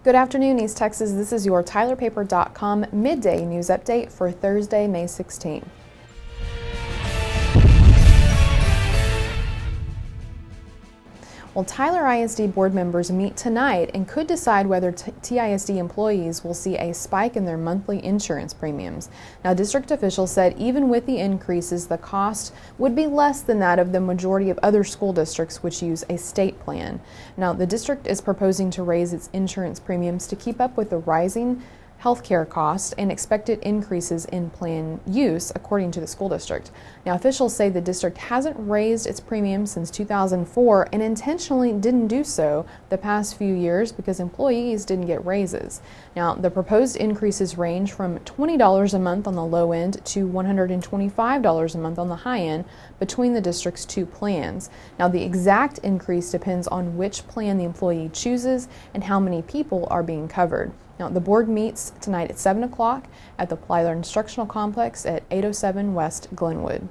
Good afternoon, East Texas. This is your TylerPaper.com midday news update for Thursday, May 16. Well, Tyler ISD board members meet tonight and could decide whether TISD employees will see a spike in their monthly insurance premiums. Now, district officials said even with the increases, the cost would be less than that of the majority of other school districts which use a state plan. Now, the district is proposing to raise its insurance premiums to keep up with the rising healthcare costs and expected increases in plan use, according to the school district. Now, officials say the district hasn't raised its premiums since 2004 and intentionally didn't do so the past few years because employees didn't get raises. Now, the proposed increases range from $20 a month on the low end to $125 a month on the high end between the district's two plans. Now, the exact increase depends on which plan the employee chooses and how many people are being covered. Now, the board meets tonight at 7 o'clock at the Tyler Instructional Complex at 807 West Glenwood.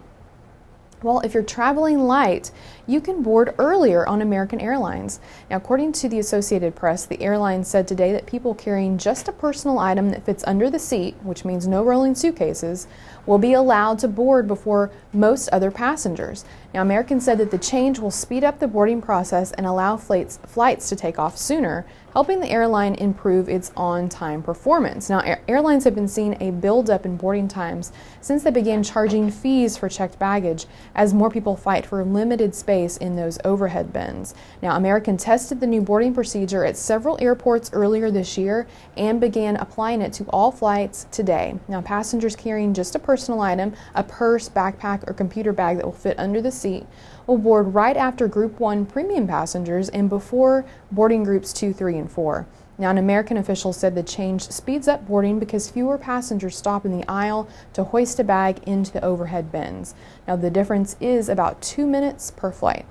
Well, if you're traveling light, you can board earlier on American Airlines. Now, according to the Associated Press, the airline said today that people carrying just a personal item that fits under the seat, which means no rolling suitcases, will be allowed to board before most other passengers. Now, American said that the change will speed up the boarding process and allow flights to take off sooner, helping the airline improve its on-time performance. Now, airlines have been seeing a buildup in boarding times since they began charging fees for checked baggage as more people fight for limited space in those overhead bins. Now, American tested the new boarding procedure at several airports earlier this year and began applying it to all flights today. Now, passengers carrying just a personal item, a purse, backpack, or computer bag that will fit under the seat will board right after Group 1 premium passengers and before boarding Groups 2, 3, and 4. Now, an American official said the change speeds up boarding because fewer passengers stop in the aisle to hoist a bag into the overhead bins. Now, the difference is about 2 minutes per flight.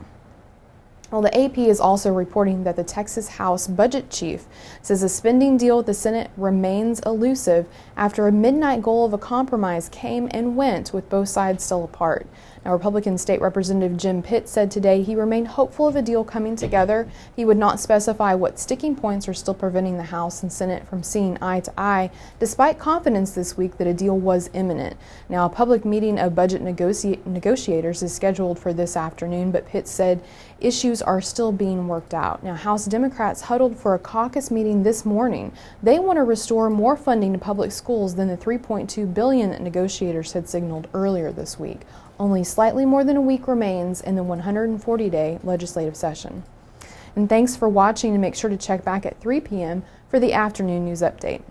Well, the AP is also reporting that the Texas House budget chief says a spending deal with the Senate remains elusive after a midnight goal of a compromise came and went with both sides still apart. Now, Republican State Representative Jim Pitt said today he remained hopeful of a deal coming together. He would not specify what sticking points are still preventing the House and Senate from seeing eye to eye, despite confidence this week that a deal was imminent. Now, a public meeting of budget negotiators is scheduled for this afternoon, but Pitt said issues are still being worked out. Now, House Democrats huddled for a caucus meeting this morning. They want to restore more funding to public schools than the $3.2 billion that negotiators had signaled earlier this week. Only slightly more than a week remains in the 140-day legislative session. And thanks for watching, and make sure to check back at 3 p.m. for the afternoon news update.